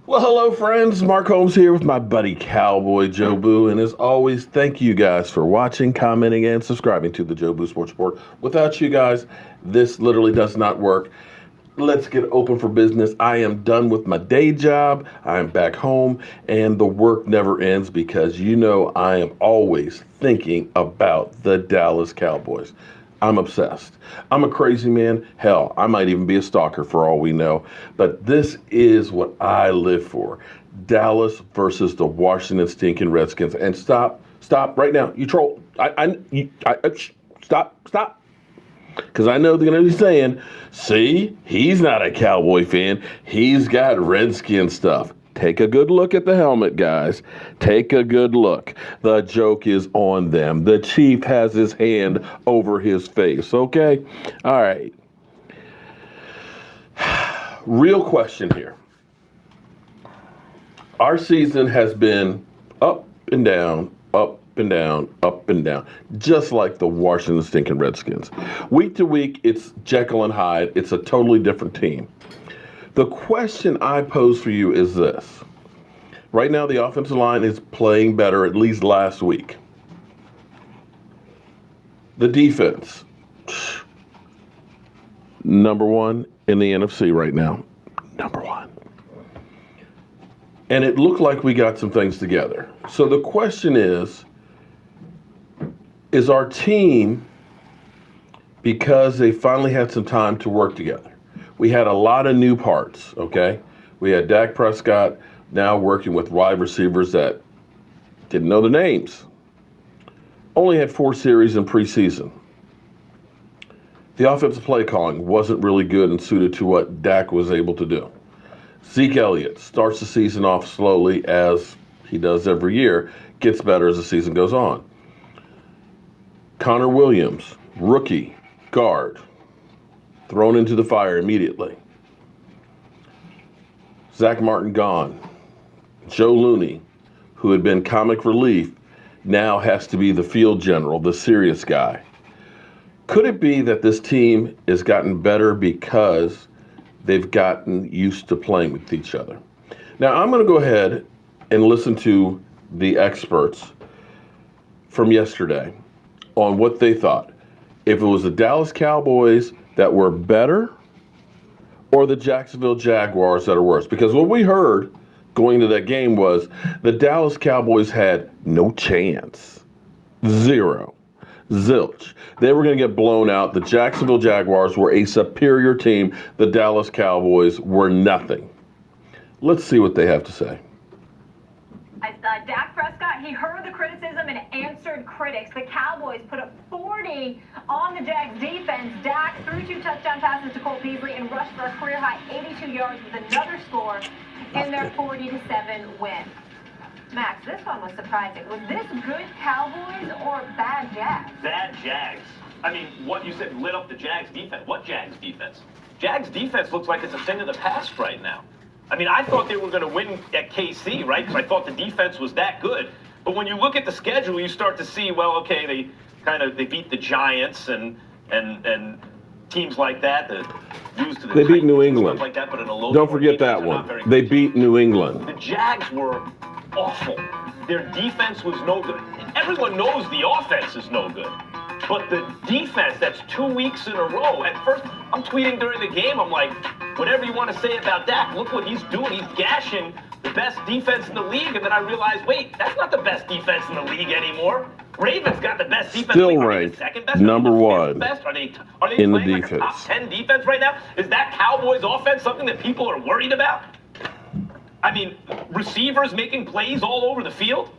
Well, hello, friends. Mark Holmes here with my buddy Cowboy Joe Boo. And as always, thank you guys for watching, commenting, and subscribing to the Joe Boo Sports Report. Without you guys, this literally does not work. Let's get open for business. I am done with my day job. I am back home, and the work never ends because you know I am always thinking about the Dallas Cowboys. I'm obsessed. I'm a crazy man. Hell, I might even be a stalker for all we know. But this is what I live for. Dallas versus the Washington stinking Redskins. And stop right now. You troll. Stop. Because I know they're going to be saying, see, he's not a Cowboy fan. He's got Redskin stuff. Take a good look at the helmet, guys. Take a good look. The joke is on them. The Chief has his hand over his face, okay? All right. Real question here. Our season has been up and down, up and down, up and down, just like the Washington stinking Redskins. Week to week, it's Jekyll and Hyde. It's a totally different team. The question I pose for you is this. Right now, the offensive line is playing better, at least last week. The defense, number one in the NFC right now. Number one. And it looked like we got some things together. So the question is our team, because they finally had some time to work together, we had a lot of new parts, okay? We had Dak Prescott now working with wide receivers that didn't know the names. Only had 4 series in preseason. The offensive play calling wasn't really good and suited to what Dak was able to do. Zeke Elliott starts the season off slowly, as he does every year, gets better as the season goes on. Connor Williams, rookie, guard, thrown into the fire immediately. Zach Martin gone. Joe Looney, who had been comic relief, now has to be the field general, the serious guy. Could it be that this team has gotten better because they've gotten used to playing with each other? Now, I'm going to go ahead and listen to the experts from yesterday on what they thought. If it was the Dallas Cowboys that were better or the Jacksonville Jaguars that are worse. Because what we heard going to that game was the Dallas Cowboys had no chance. Zero. Zilch. They were going to get blown out. The Jacksonville Jaguars were a superior team. The Dallas Cowboys were nothing. Let's see what they have to say. Dak Prescott, he heard the criticism and answered critics. The Cowboys put up 40 on the Jags defense. Dak threw 2 touchdown passes to Cole Beasley and rushed for a career-high 82 yards with another score in their 40-7 win. Max, this one was surprising. Was this good Cowboys or bad Jags? Bad Jags. I mean, what you said lit up the Jags defense. What Jags defense? Jags defense looks like it's a thing of the past right now. I mean, I thought they were going to win at KC, right? Because I thought the defense was that good. But when you look at the schedule, you start to see, well, okay, they beat the Giants and teams like that lose to the They beat New England. Like that, but in a low Don't forget that one. They beat New England. The Jags were awful. Their defense was no good. Everyone knows the offense is no good. But the defense, that's 2 weeks in a row. At first, I'm tweeting during the game, I'm like, whatever you want to say about Dak, look what he's doing. He's gashing the best defense in the league. And then I realized, wait, that's not the best defense in the league anymore. Ravens got the best defense. Still ranked second best, number one best? Are they in the playing defense. Like a top 10 defense right now? Is that Cowboys offense something that people are worried about? I mean, receivers making plays all over the field?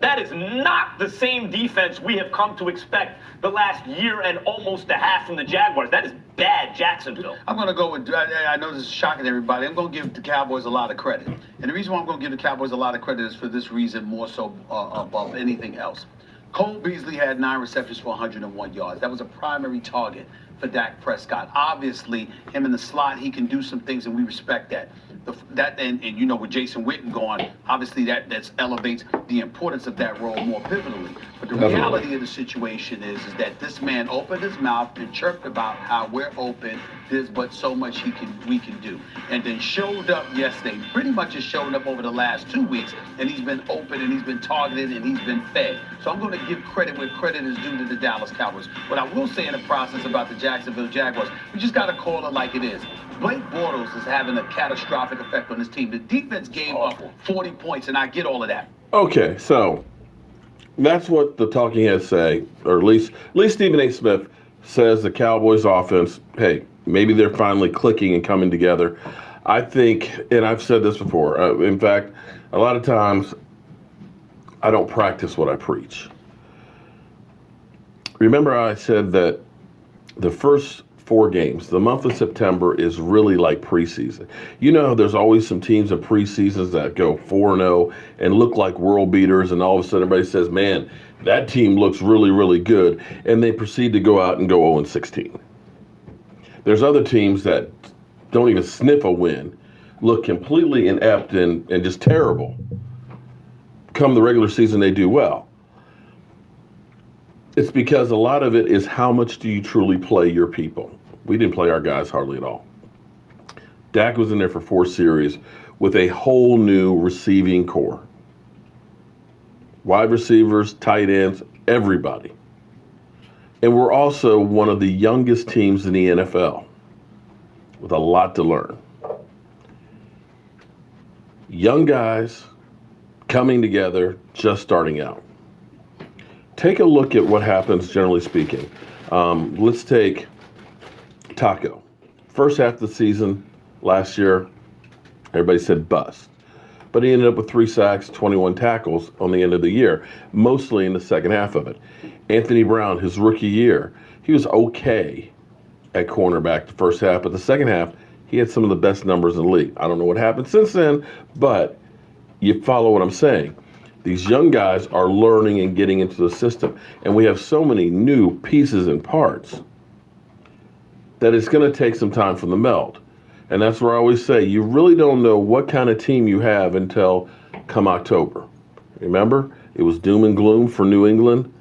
That is not the same defense we have come to expect the last year and almost a half from the Jaguars. That is bad Jacksonville. I'm going to go with, I know this is shocking to everybody. I'm going to give the Cowboys a lot of credit. And the reason why I'm going to give the Cowboys a lot of credit is for this reason more so above anything else. Cole Beasley had 9 receptions for 101 yards. That was a primary target for Dak Prescott. Obviously, him in the slot, he can do some things, and we respect that. And you know, with Jason Witten going, obviously that elevates the importance of that role more pivotally. But the reality of the situation is that this man opened his mouth and chirped about how we're open there's but so much we can do. And then showed up yesterday. Pretty much has shown up over the last 2 weeks, and he's been open, and he's been targeted, and he's been fed. So I'm going to give credit where credit is due to the Dallas Cowboys. What I will say in the process about the Jacksonville Jaguars, we just got to call it like it is. Blake Bortles is having a catastrophic effect on this team. The defense gave up 40 points, and I get all of that. Okay, so that's what the talking heads say, or at least Stephen A. Smith says the Cowboys offense, hey, maybe they're finally clicking and coming together. I think, and I've said this before, in fact, a lot of times I don't practice what I preach. Remember I said that the first 4 games, the month of September is really like preseason. You know, there's always some teams in preseasons that go 4-0 and look like world beaters, and all of a sudden everybody says, man, that team looks really, really good, and they proceed to go out and go 0-16. There's other teams that don't even sniff a win, look completely inept and just terrible. Come the regular season, they do well. It's because a lot of it is how much do you truly play your people. We didn't play our guys hardly at all. Dak was in there for 4 series with a whole new receiving core. Wide receivers, tight ends, everybody. And we're also one of the youngest teams in the NFL with a lot to learn. Young guys coming together, just starting out. Take a look at what happens, generally speaking. Let's take Taco. First half of the season last year, everybody said bust. But he ended up with 3 sacks, 21 tackles on the end of the year, mostly in the second half of it. Anthony Brown, his rookie year, he was okay at cornerback the first half, but the second half, he had some of the best numbers in the league. I don't know what happened since then, but you follow what I'm saying. These young guys are learning and getting into the system, and we have so many new pieces and parts that it's going to take some time for the meld. And that's where I always say, you really don't know what kind of team you have until come October. Remember, it was doom and gloom for New England.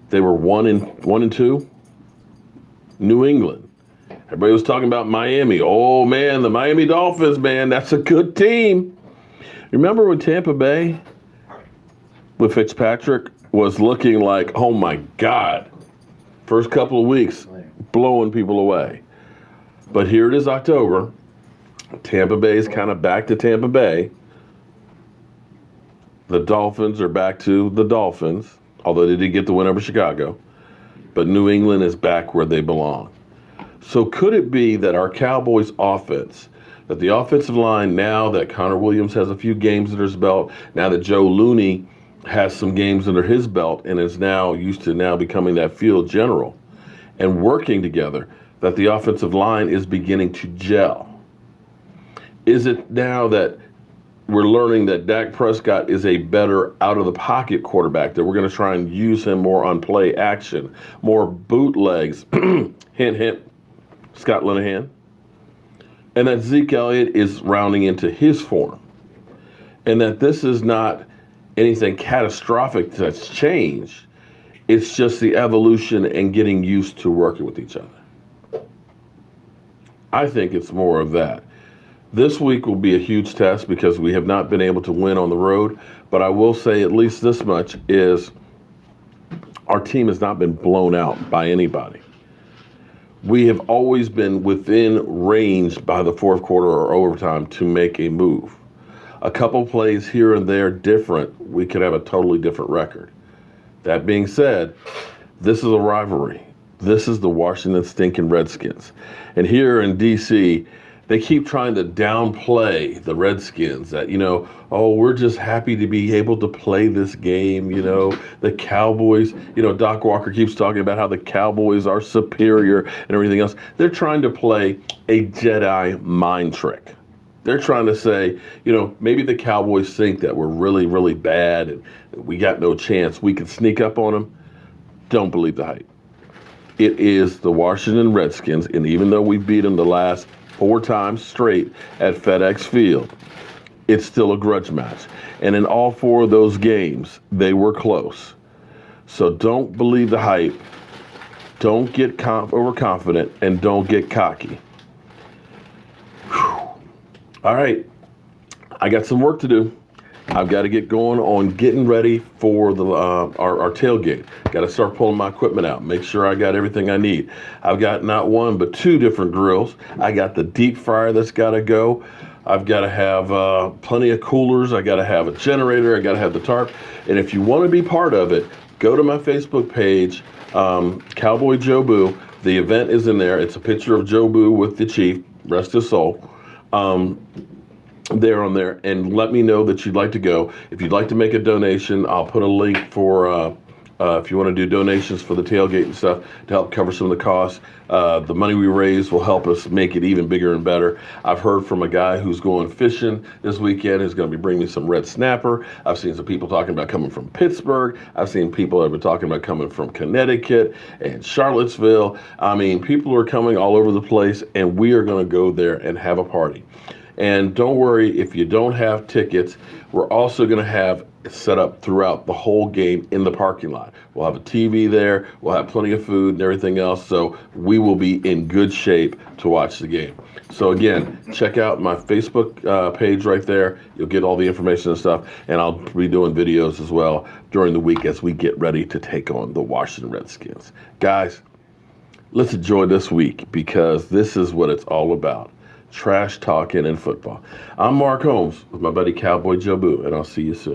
They were 1-2. New England. Everybody was talking about Miami. Oh, man, the Miami Dolphins, man, that's a good team. Remember when Tampa Bay with Fitzpatrick was looking like, oh, my God, first couple of weeks, blowing people away. But here it is October. Tampa Bay is kind of back to Tampa Bay. The Dolphins are back to the Dolphins, although they did get the win over Chicago. But New England is back where they belong. So could it be that our Cowboys offense, that the offensive line, now that Connor Williams has a few games under his belt, now that Joe Looney has some games under his belt and is now used to now becoming that field general and working together, that the offensive line is beginning to gel? Is it now that we're learning that Dak Prescott is a better out-of-the-pocket quarterback, that we're going to try and use him more on play action, more bootlegs, hint, hint, Scott Linehan, and that Zeke Elliott is rounding into his form, and that this is not anything catastrophic that's changed. It's just the evolution and getting used to working with each other. I think it's more of that. This week will be a huge test because we have not been able to win on the road, but I will say at least this much is our team has not been blown out by anybody. We have always been within range by the fourth quarter or overtime to make a move. A couple plays here and there different, we could have a totally different record. That being said, this is a rivalry. This is the Washington stinking Redskins. And here in D.C., they keep trying to downplay the Redskins that, oh, we're just happy to be able to play this game, the Cowboys, Doc Walker keeps talking about how the Cowboys are superior and everything else. They're trying to play a Jedi mind trick. They're trying to say, maybe the Cowboys think that we're really, really bad and we got no chance. We can sneak up on them. Don't believe the hype. It is the Washington Redskins, and even though we beat them the last 4 times straight at FedEx Field, it's still a grudge match. And in all 4 of those games, they were close. So don't believe the hype. Don't get overconfident and don't get cocky. Whew. All right. I got some work to do. I've got to get going on getting ready for the our tailgate. Got to start pulling my equipment out, make sure I got everything I need. I've got not one but two different grills. I got the deep fryer that's got to go. I've got to have plenty of coolers. I got to have a generator. I got to have the tarp. And if you want to be part of it, go to my Facebook page, Cowboy Joe Boo. The event is in there. It's a picture of Joe Boo with the chief, rest his soul. There on there, and let me know that you'd like to go. If you'd like to make a donation, I'll put a link for if you want to do donations for the tailgate and stuff to help cover some of the costs. The money we raise will help us make it even bigger and better. I've heard from a guy who's going fishing this weekend who's going to be bringing some red snapper. I've seen some people talking about coming from Pittsburgh. I've seen people that have been talking about coming from Connecticut and Charlottesville. I mean, people are coming all over the place, and we are going to go there and have a party. And don't worry if you don't have tickets. We're also going to have it set up throughout the whole game in the parking lot. We'll have a TV there. We'll have plenty of food and everything else. So we will be in good shape to watch the game. So again, check out my Facebook page right there. You'll get all the information and stuff. And I'll be doing videos as well during the week as we get ready to take on the Washington Redskins. Guys, let's enjoy this week because this is what it's all about. Trash talking and football. I'm Mark Holmes with my buddy Cowboy Joe Boo, and I'll see you soon.